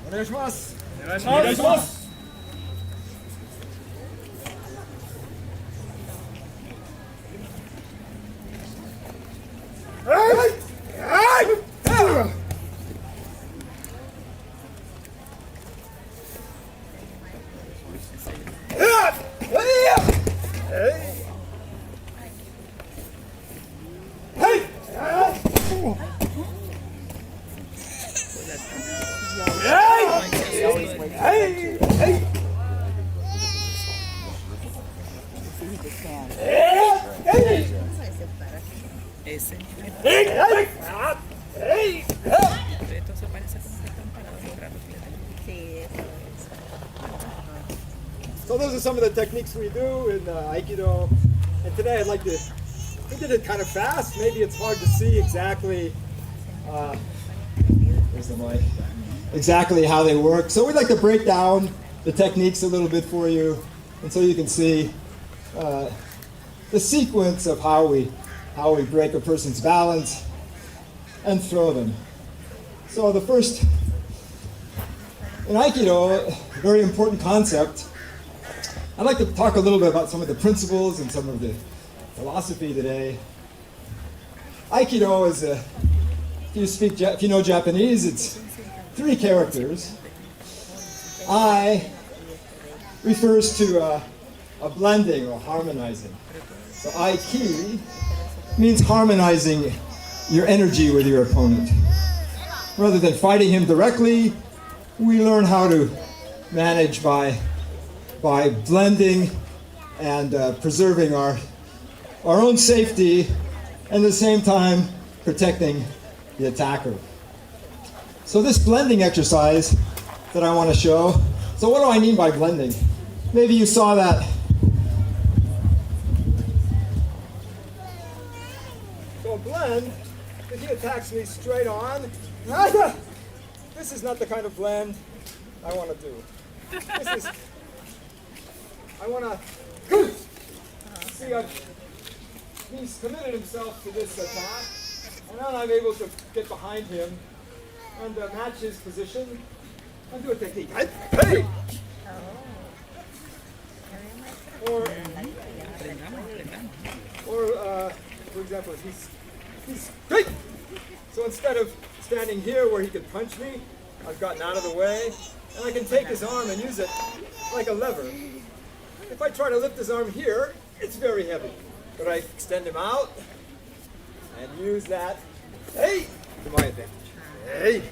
お願いします。お願いします。Ese nivel. Esto se parece como que están parados muy raros, fíjate. Sí, eso es. So those are some of the techniques we do in Aikido. And today I'd like to, we did it kind of fast. Maybe it's hard to see exactly, where's the mic? Exactly how they work. So we'd like to break down the techniques a little bit for you. And so you can see the sequence of how we break a person's balance and throw them. So the first, in Aikido, a very important concept. I'd like to talk a little bit about some of the principles and some of the philosophy today. Aikido is, if you know Japanese, it's 3 characters. I refers to a blending or harmonizing. So Aiki means harmonizing your energy with your opponent. Rather than fighting him directly, we learn how to manage by blending and preserving our own safety and at the same time protecting the attacker. So this blending exercise that I want to show, so what do I mean by blending? Maybe you saw that. So a blend, if he attacks me straight on, this is not the kind of blend I want to do. This is, I want to see he's committed himself to this attack, and then I'm able to get behind him and match his position and do a technique. Hey! Or for example, he's great. So instead of standing here where he could punch me, I've gotten out of the way, and I can take his arm and use it like a lever. If I try to lift his arm here, it's very heavy. But I extend him out and use that, hey, to my advantage. Hey.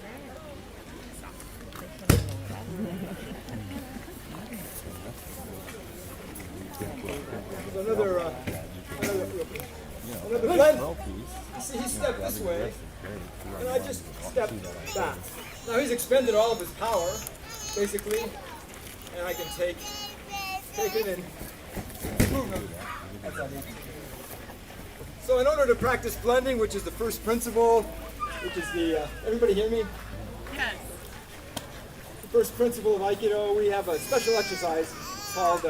Another blend. You see, he stepped this way, and I just stepped back. Now he's expended all of his power, basically, and I can take it and move him. That's all. So in order to practice blending, which is the first principle, which is the, everybody hear me? Yes. The first principle of Aikido, we have a special exercise called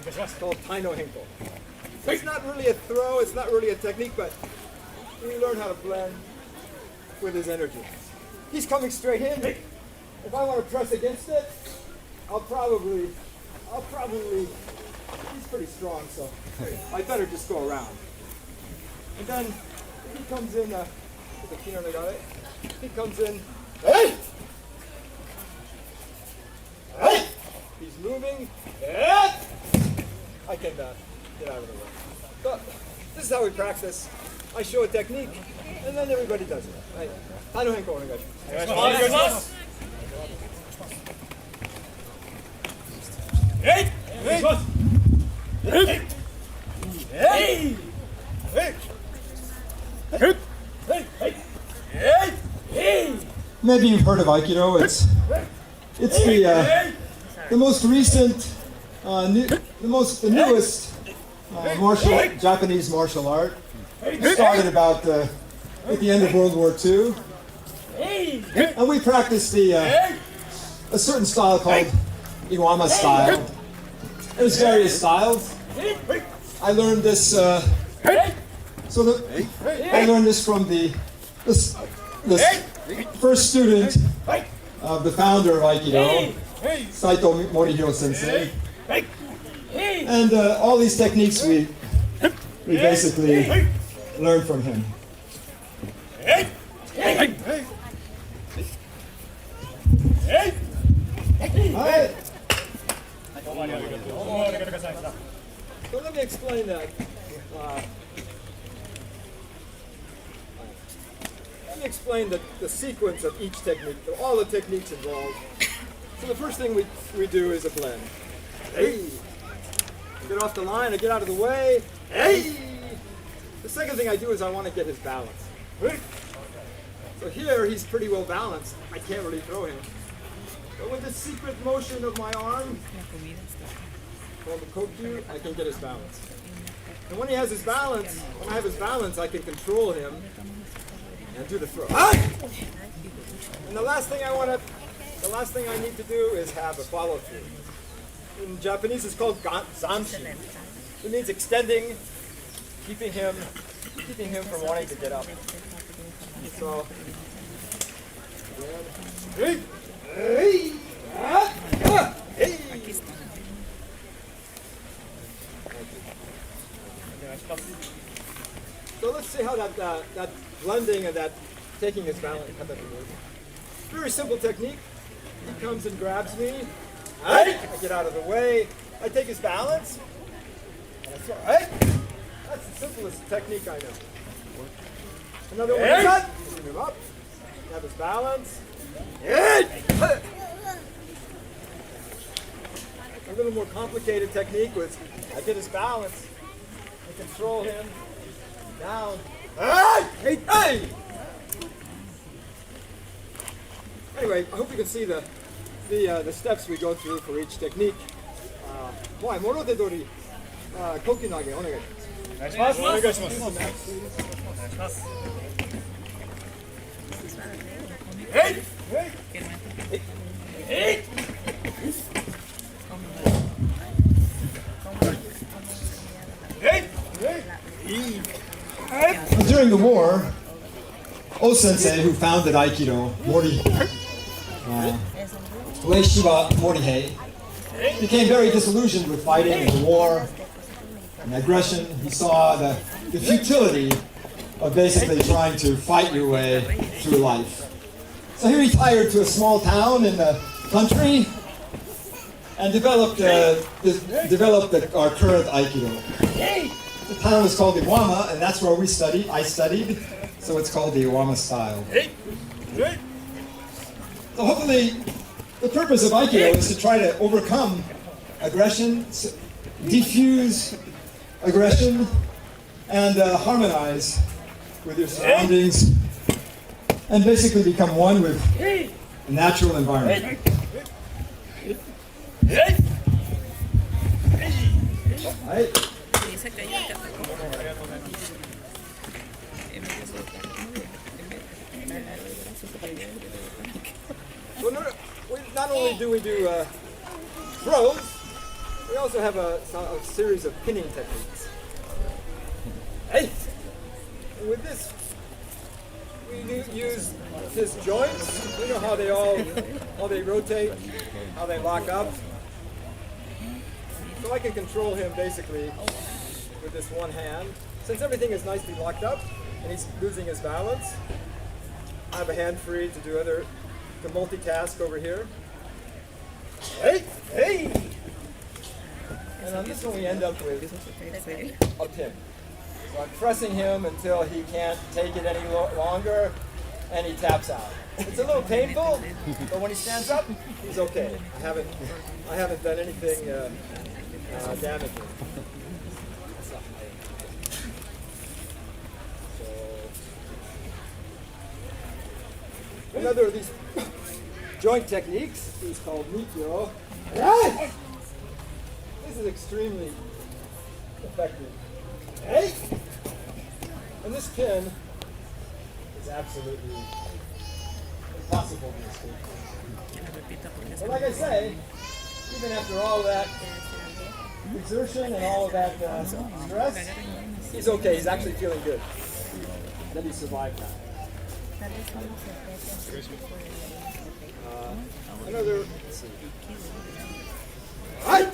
Taino Hinko. So it's not really a throw, it's not really a technique, but we learn how to blend with his energy. He's coming straight in. If I want to press against it, I'll probably, he's pretty strong, so I better just go around. And then if he comes in, he comes in, hey! Hey! He's moving, I can get out of the way. So this is how we practice. I show a technique, and then everybody does it. Right? Taino Henko, onegaishimasu. Hey! Hey! Hey! Hey! Hey! Hey! Hey! Maybe you've heard of Aikido. It's the most recent, the newest Japanese martial art. It started about at the end of World War II. And we practice a certain style called Iwama style. There's various styles. I learned this. I learned this from the first student of the founder of Aikido, Saito Morihiro Sensei. And all these techniques we basically learned from him. Alright. So let me explain that. Let me explain the sequence of each technique, all the techniques involved. So the first thing we do is a blend. Hey! Get off the line, I get out of the way. Hey! The second thing I do is I want to get his balance. So here he's pretty well balanced. I can't really throw him. But with the secret motion of my arm, called the kokyu, I can get his balance. And when he has his balance, when I have his balance, I can control him and do the throw. And the last thing I need to do is have a follow through. In Japanese, it's called zanshi. It means extending, keeping him from wanting to get up. So, hey, hey, hey. So let's see how that blending and that taking his balance. Very simple technique. He comes and grabs me. I get out of the way. I take his balance. And I throw. That's the simplest technique I know. Another one. Cut. Bring him up. Have his balance. A little more complicated technique was I get his balance. I control him down. Hey! Anyway, I hope you can see the steps we go through for each technique. もう物手取り、呼吸の上げお願いします。お願いします。お願いします。During the war, O-sensei, who founded Aikido, Ueshiba Morihei, became very disillusioned with fighting and war and aggression. He saw the futility of basically trying to fight your way through life. So he retired to a small town in the country and developed our current Aikido. The town is called Iwama, and that's where I studied, so it's called the Iwama style. So hopefully, the purpose of Aikido is to try to overcome aggression, diffuse aggression, and harmonize with your surroundings, and basically become one with the natural environment. Right. Not only do we do throws, we also have a series of pinning techniques. Hey! And with this, we use his joints. You know how they rotate, how they lock up. So I can control him basically with this one hand. Since everything is nicely locked up and he's losing his balance, I have a hand free to multitask over here. Hey! Hey! And on this one we end up with a pin. So I'm pressing him until he can't take it any longer and he taps out. It's a little painful, but when he stands up, he's okay. I haven't done anything damaging. So another of these joint techniques is called Mikyo. This is extremely effective. Hey! And this pin is absolutely impossible. impossible to escape. Que lo repita porque es But like I say, even after all that exertion and all of that stress, he's okay. He's actually feeling good. That he survived that. Another. Let's see. Right.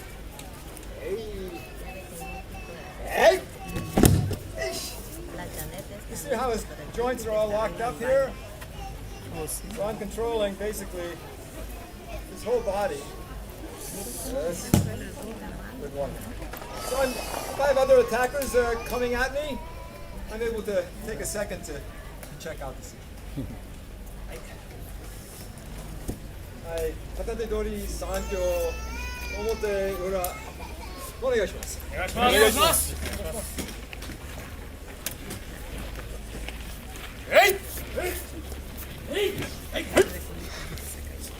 Hey. Hey. You see how his joints are all locked up here? So I'm controlling basically his whole body. Yes. With one. So if I have other attackers coming at me, I'm able to take a second to check out the scene. Hai, katate dori, sankyo, omote, ura. Onegaishimasu. Onegaishimasu. Hey! Hey! Hey! Hey!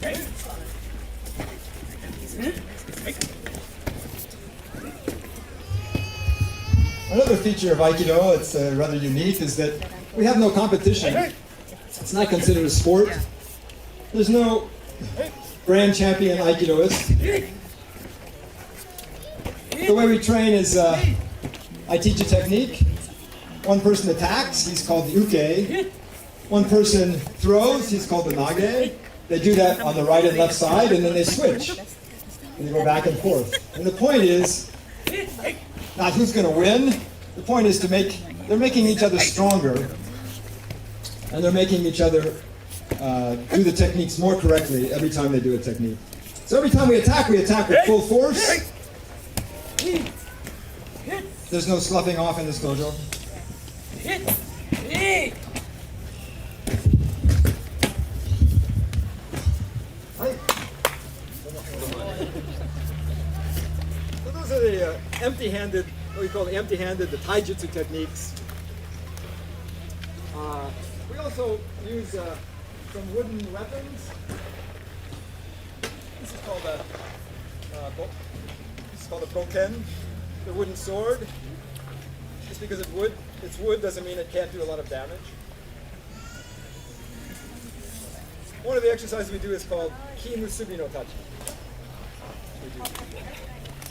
Hey! Another feature of Aikido, it's rather unique, is that we have no competition. It's not considered a sport. There's no grand champion Aikidoist. The way we train is I teach a technique. One person attacks, he's called the uke. One person throws, he's called the nage. They do that on the right and left side, and then they switch. And they go back and forth. And the point is not who's going to win. The point is they're making each other stronger. And they're making each other do the techniques more correctly every time they do a technique. So every time we attack with full force. There's no sloughing off in this dojo. So those are the empty-handed, what we call the empty-handed, the taijutsu techniques. We also use some wooden weapons. This is called a boken, the wooden sword. Just because it's wood doesn't mean it can't do a lot of damage. One of the exercises we do is called ki musubi no tachi.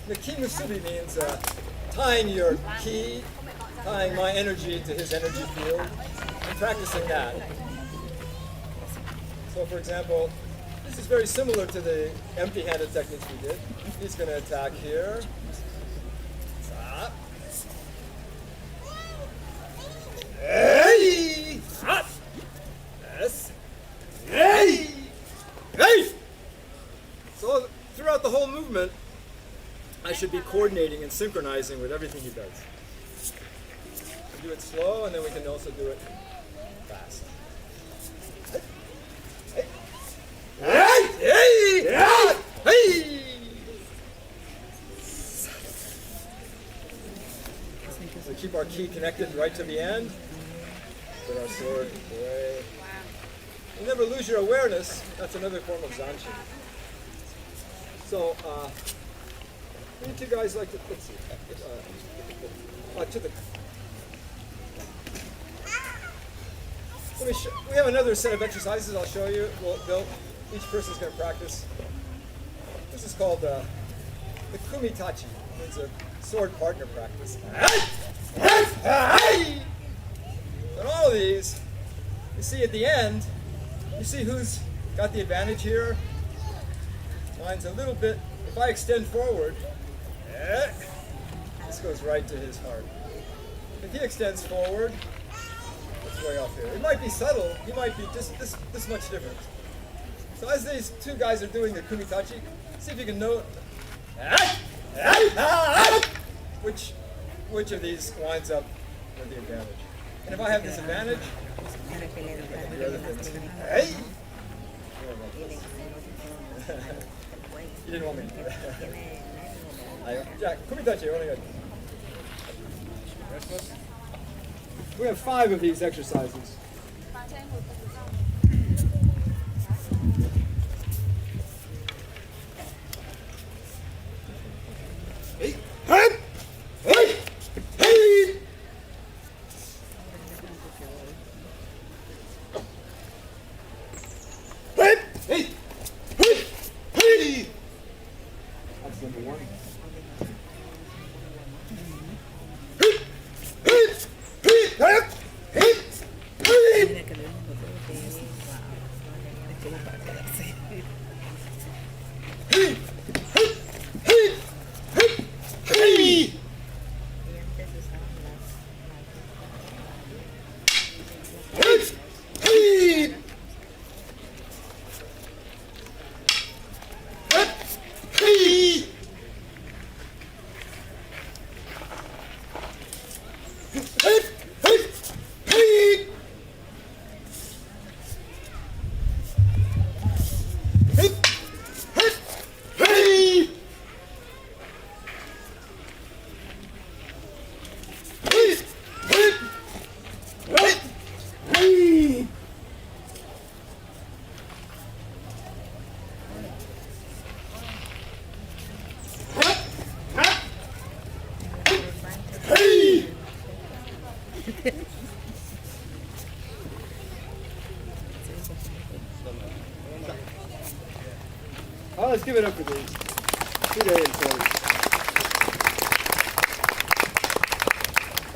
The ki musubi means tying your ki, tying my energy to his energy field, and practicing that. So for example, this is very similar to the empty-handed techniques we did. He's going to attack here. Stop. Hey! Stop. Yes. Hey! Hey! So throughout the whole movement, I should be coordinating and synchronizing with everything he does. We do it slow, and then we can also do it fast. Hey! Hey! Hey! Hey! So keep our ki connected right to the end. Put our sword away. You never lose your awareness. That's another form of zanshin. So, you two guys like to, let's see. We have another set of exercises I'll show you. Each person's going to practice. This is called the kumitachi. It's a sword partner practice. And all of these, you see at the end, you see who's got the advantage here? Mine's a little bit, if I extend forward, this goes right to his heart. If he extends forward, it's way off here. It might be subtle, he might be just this much different. So as these two guys are doing the kumitachi, see if you can note which of these winds up with the advantage. And if I have this advantage, I can do other things. Hey! You didn't want me to do that. Kumitachi, we have 5 of these exercises. Hey! Hey! Hey! Hey! Hey! para quedarse. Y antes usaban Oh, let's give it up for these. 2 days.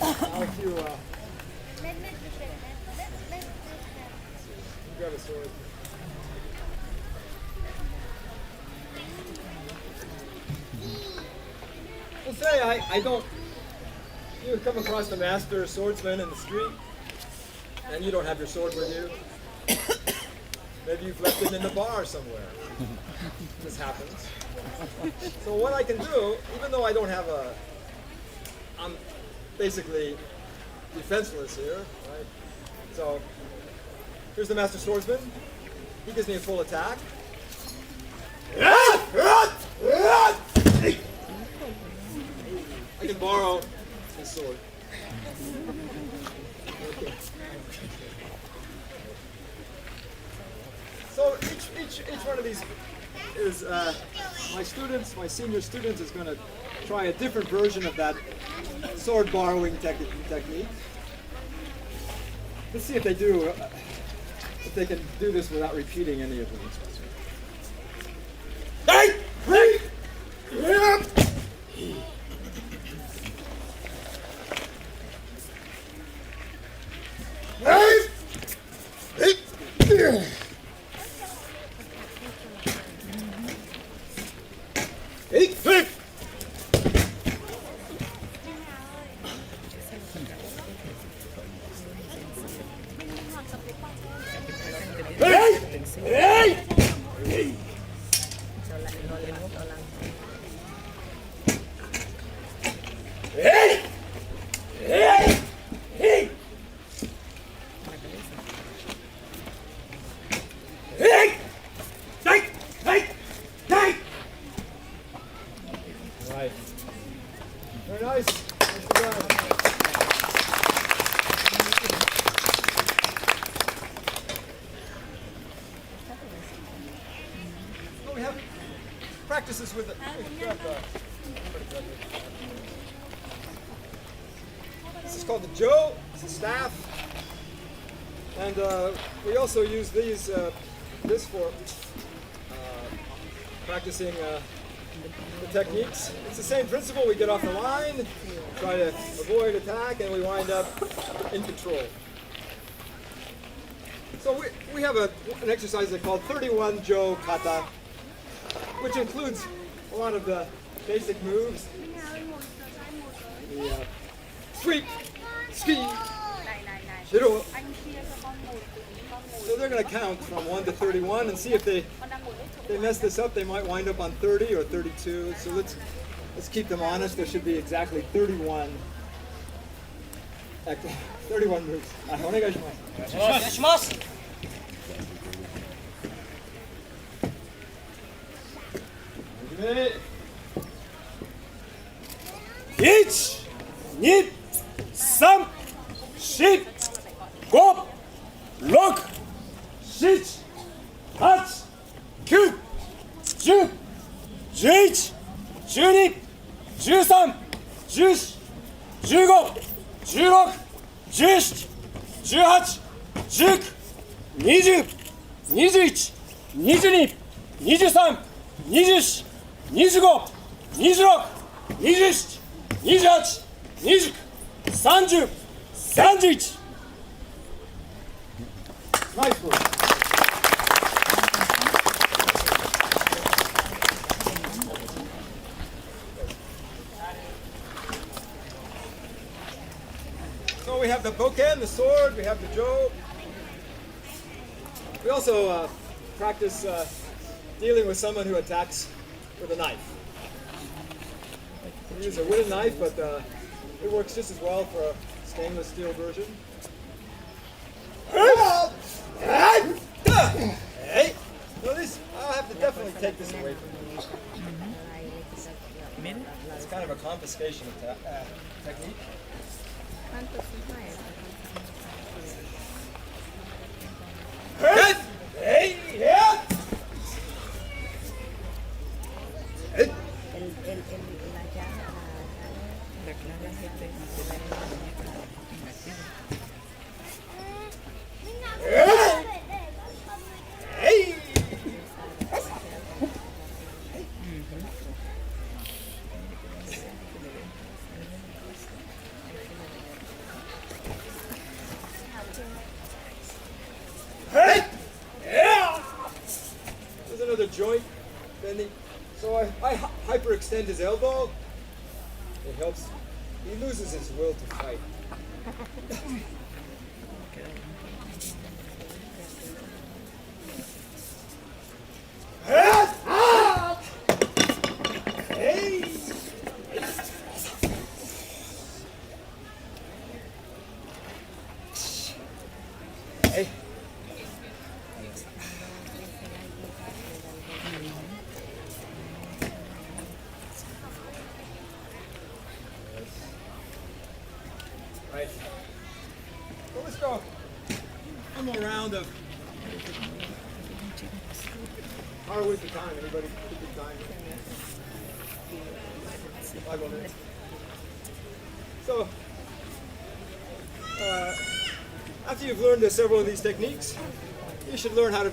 Now if you grab a sword. Well, say I don't. You come across the master swordsman in the street, and you don't have your sword with you. Maybe you've left it in the bar somewhere. This happens. So what I can do, even though I don't have I'm basically defenseless here, right? So here's the master swordsman. He gives me a full attack. I can borrow his sword. Okay. So each one of these is my senior students is going to try a different version of that sword borrowing technique. Let's see if they can do this without repeating any of them. Right. Very nice. Nicely done. Oh, we have practices with it. This is called the Jo. It's a staff, and we also use this for practicing the techniques. It's the same principle. We get off the line, try to avoid attack, and we wind up in control. So we have an exercise that's called 31 Jo Kata, which includes a lot of the basic moves. The sweep, ski, shiro. So they're going to count from 1 to 31 and see if they mess this up. They might wind up on 30 or 32. So let's keep them honest. There should be exactly 31 moves. お願いします。お願いします。1、2、3、4、5、6、7、8、9、10、11、12、13、14、15、16、17、18、19、20、21、22、23、24、25、26、27、28、29、30、31。ナイスボール。the bokken, the sword, we have the jo. We also practice dealing with someone who attacks with a knife. We use a wooden knife, but it works just as well for a stainless steel version. Hey! So this, I'll have to definitely take this away from you. It's kind of a confiscation of technique. Hey! Yeah! There's another joint bending. So I hyperextend his elbow. It helps. He loses his will to fight. Hey. Right. Well, let's go one more round of how was the time? Anybody keep the time? 5 more minutes. So, after you've learned several of these techniques, you should learn how to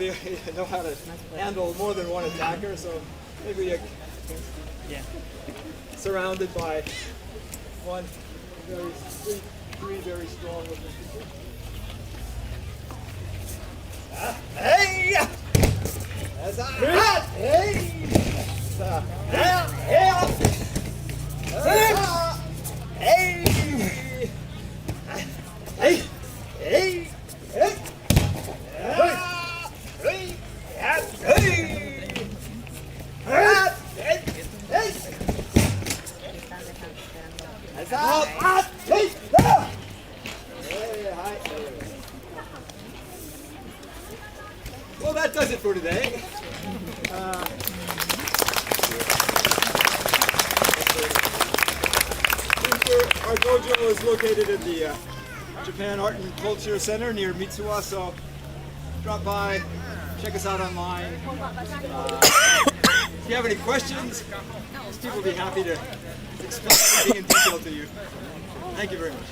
know how to handle more than one attacker. So maybe you're surrounded by three very strong looking people. Hey! That's hey! Hey! Hey! Well, that does it for today. Our dojo is located at the Japan Art and Culture Center near Mitsuwa, so drop by, check us out online. If you have any questions, Steve will be happy to explain everything in detail to you. Thank you very much.